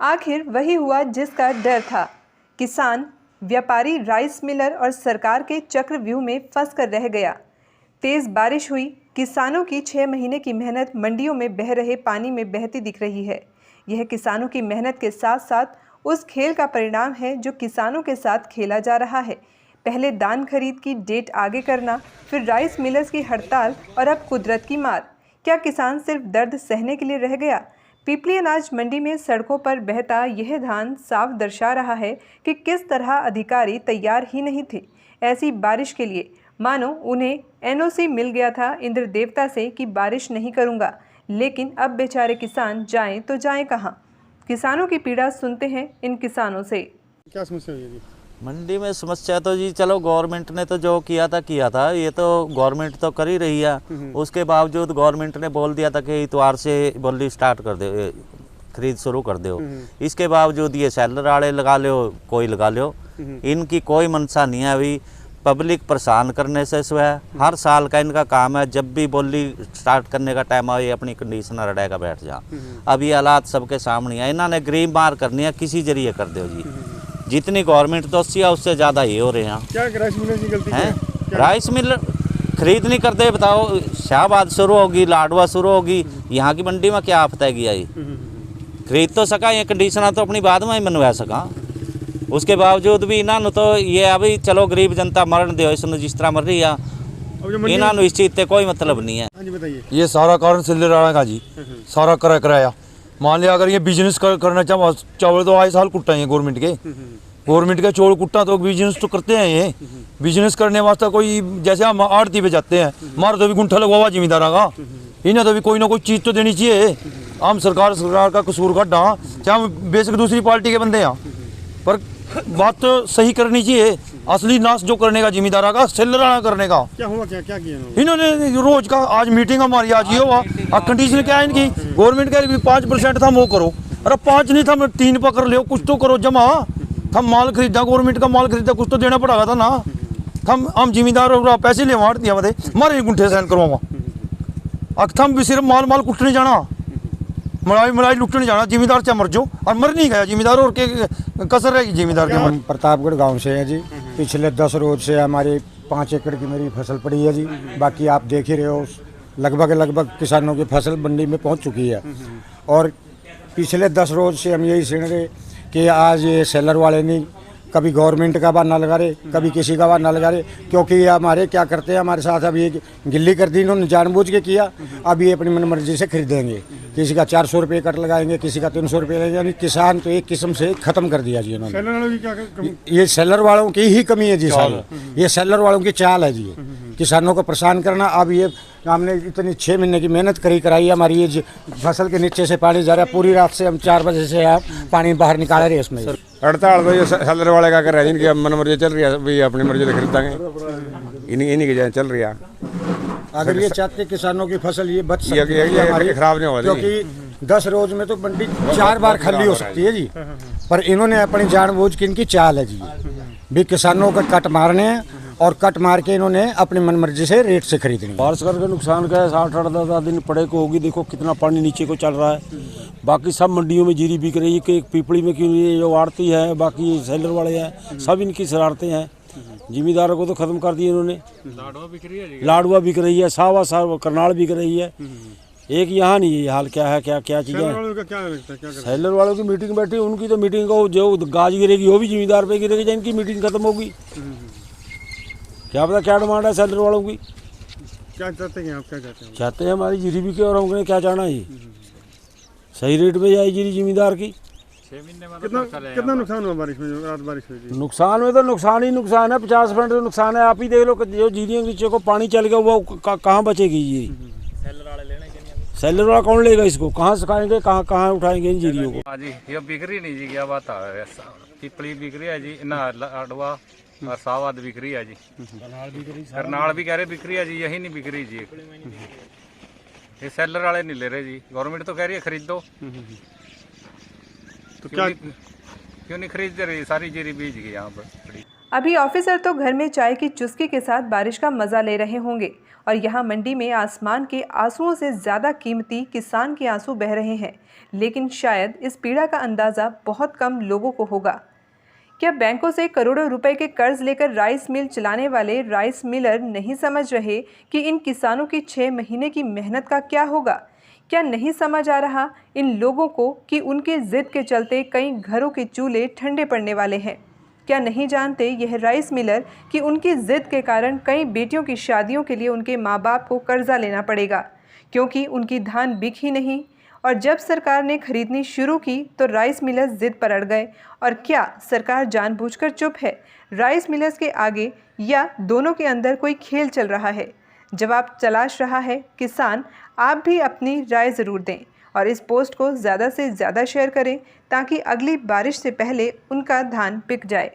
आखिर वही हुआ जिसका डर था। किसान, व्यापारी, राइस मिलर और सरकार के चक्रव्यूह में फंसकर रह गया। तेज बारिश हुई, किसानों की 6 महीने की मेहनत मंडियों में बह रहे पानी में बहती दिख रही है। यह किसानों की मेहनत के साथ साथ उस खेल का परिणाम है जो किसानों के साथ खेला जा रहा है। पहले धान खरीद की डेट आगे करना, फिर राइस मिलर्स की हड़ताल और अब कुदरत की मार। क्या किसान सिर्फ दर्द सहने के लिए रह गया? पिपली अनाज मंडी में सड़कों पर बहता यह धान साफ दर्शा रहा है कि किस तरह अधिकारी तैयार ही नहीं थे ऐसी बारिश के लिए। मानो उन्हें एनओसी मिल गया था इंद्र देवता से कि बारिश नहीं करूंगा, लेकिन अब बेचारे किसान जाएं तो जाएं कहां? किसानों की पीड़ा सुनते हैं इन किसानों से। क्या समस्या हुई? मंडी में समस्या तो जी चलो गवर्नमेंट ने तो जो किया था, ये तो गवर्नमेंट तो कर ही रही है। उसके बावजूद गवर्नमेंट ने बोल दिया था कि इतवार से बोली स्टार्ट कर दे, खरीद शुरू कर दो। इसके बावजूद ये सेलर वाले लगा लो, कोई लगा लो, इनकी कोई मंशा नहीं है। अभी पब्लिक परेशान करने से स्वयं हर साल का इनका काम है, जब भी बोली स्टार्ट करने का टाइम आए अपनी कंडीशनर अड़ेगा बैठ जा। अब ये हालात सबके सामने है, इन्होंने गरीब मार करनी है, किसी जरिए कर दो जी। जितनी गवर्नमेंट तो है उससे ज़्यादा ही हो रहे हैं। क्या राइस मिलर की गलती है? राइस मिल खरीद नहीं करते, बताओ शाहबाद शुरू होगी, लाडवा शुरू होगी, यहाँ की मंडी में क्या आफत है आई? खरीद तो सका, ये कंडीशनर तो अपनी बाद में ही मनवा सका। उसके बावजूद भी इन्होंने तो ये अभी चलो गरीब जनता मरण दो, इसमें जिस तरह मर रही है इन्होंने इस चीज से कोई मतलब नहीं है। हाँ जी बताइए। ये सारा कारण सिलेरा का जी, सारा कराया। मान लिया अगर ये बिजनेस करना चावल तो आए साल कुट्टा है गवर्नमेंट के चोल कुट्टा तो बिजनेस तो करते हैं। ये बिजनेस करने वास्ते कोई जैसे हम आड़ती पे जाते हैं, हमारा तो भी गुंठा लगा हुआ जिम्मेदार का, इन्हें तो भी कोई ना कोई चीज़ तो देनी चाहिए। हम सरकार का कसूर कड्डा, चाहे हम बेसिक दूसरी पार्टी के बंदे हैं, पर बात तो सही करनी चाहिए। असली नाश जो करने का जिम्मेदार का, सेलर करने का। क्या हुआ? क्या किया इन्होंने रोज का आज मीटिंग हमारी आज ये हुआ। कंडीशन क्या है इनकी? गवर्नमेंट कह रही 5% था वो करो, अरे 5 नहीं था 3 पकड़ लो, कुछ तो करो जमा। हम माल खरीदा, गवर्नमेंट का माल खरीदा, कुछ तो देना पड़ेगा था ना। हम जिम्मेदार पैसे ले मार दिया बते मारे गुंठे सहन करवाऊंगा। हम भी सिर्फ माल कुटने जाना, मलाई लुटने जाना, जिम्मेदार चाहे मर जाओ, और मर नहीं गया जिम्मेदार, और के कसर रहेगी जिम्मेदार के। हम प्रतापगढ़ गांव से हैं जी। पिछले 10 रोज से हमारे 5 एकड़ की मेरी फसल पड़ी है जी। बाकी आप देख ही रहे हो, लगभग किसानों की फसल मंडी में पहुंच चुकी है। और पिछले 10 रोज से हम यही सुन रहे कि आज ये सेलर वाले नहीं, कभी गवर्नमेंट का बहाना लगा रहे, कभी किसी का बहाना लगा रहे, क्योंकि ये हमारे क्या करते हैं हमारे साथ। अब ये गिल्ली कर दी इन्होंने, जानबूझ के किया। अब ये अपनी मनमर्जी से खरीदेंगे, किसी का 400 रुपये कट लगाएंगे, किसी का 300 रुपये लगाएंगे। यानी किसान तो एक किस्म से ख़त्म कर दिया जी इन्होंने। ये सेलर वालों की ही कमी है जी सारी, ये सेलर वालों की चाल है जी, किसानों को परेशान करना। अब ये हमने इतनी 6 महीने की मेहनत कराई हमारी, ये फसल के नीचे से पानी जा रहा है। पूरी रात से हम 4 बजे से आप पानी बाहर निकाल रहे हैं इसमें। हड़ताल तो ये सेलर वाले का कर रहे हैं, इनकी मनमर्जी चल रही है, भाई अपनी मर्जी से खरीदेंगे, इन्हीं की चल रही है। अगर ये चाहते किसानों की फसल ये बच सकती है, हमारी खराब नहीं हो रही, क्योंकि 10 रोज में तो मंडी 4 बार खाली हो सकती है जी। पर इन्होंने अपनी जानबूझ की इनकी चाल है जी, भी किसानों का कट मारने हैं, और कट मार के इन्होंने अपनी मनमर्जी से रेट से खरीदनी। बारिश करके नुकसान क्या है, 60-80 दिन पड़े को होगी। देखो कितना पानी नीचे को चल रहा है। बाकी सब मंडियों में जीरी बिक रही है कि पिपली में क्यों ये जो आड़ती है, बाकी सेलर वाले हैं, सब इनकी शरारतें हैं। जिम्मेदारों को तो खत्म कर दिया इन्होंने। लाडवा बिक रही है, सावा करनाल बिक रही है। एक यहाँ नहीं है हाल। क्या है, क्या चीज़ें हैं। सेलर वालों की मीटिंग बैठी, उनकी तो मीटिंग को जो गाज गिरेगी वो भी जिम्मेदार पे गिरेगी, इनकी मीटिंग खत्म होगी। क्या पता क्या डिमांड है सेलर वालों की? क्या चाहते हैं आप? क्या चाहते हैं हमारी जीरी बिके, और हमने क्या चाहना है, सही रेट पे जाए जीरी जिम्मेदार की। 6 महीने में कितना नुकसान हुआ बारिश में? रात बारिश हुई। नुकसान में तो नुकसान ही नुकसान है, 50% तो नुकसान है। आप ही देख लो जो जीरी के नीचे को पानी चल गया वो कहाँ बचेगी ये? सेलर वाला कौन लेगा इसको? कहाँ सुखाएंगे, कहाँ उठाएंगे इन जीरियों को? हाँ जी, ये बिक्री नहीं जी, क्या बात है। पिपली बिक्री है जी, लाडवा और सावाद बिक्री है जी, करनाल भी कह रहे बिक्री है जी, यही नहीं बिक्री जी। ये सेलर वाले नहीं ले रहे जी, गवर्नमेंट तो कह रही है खरीदो, तो क्यों नहीं खरीद रही? सारी जीरी बीज गई यहाँ पर। अभी ऑफिसर तो घर में चाय की चुस्की के साथ बारिश का मजा ले रहे होंगे और यहाँ मंडी में आसमान के आंसुओं से ज़्यादा कीमती किसान के आंसू बह रहे हैं। लेकिन शायद इस पीड़ा का अंदाज़ा बहुत कम लोगों को होगा। क्या बैंकों से करोड़ों रुपए के कर्ज लेकर राइस मिल चलाने वाले राइस मिलर नहीं समझ रहे कि इन किसानों की 6 महीने की मेहनत का क्या होगा? क्या नहीं समझ आ रहा इन लोगों को कि उनके जिद के चलते कई घरों के चूल्हे ठंडे पड़ने वाले हैं? क्या नहीं जानते यह राइस मिलर कि उनकी जिद के कारण कई बेटियों की शादियों के लिए उनके माँ बाप को कर्जा लेना पड़ेगा क्योंकि उनकी धान बिक ही नहीं। और जब सरकार ने खरीदनी शुरू की तो राइस मिलर्स जिद पर अड़ गए। और क्या सरकार जानबूझकर चुप है राइस मिलर्स के आगे, या दोनों के अंदर कोई खेल चल रहा है? जवाब तलाश रहा है किसान। आप भी अपनी राय ज़रूर दें और इस पोस्ट को ज़्यादा से ज़्यादा शेयर करें ताकि अगली बारिश से पहले उनका धान बिक जाए।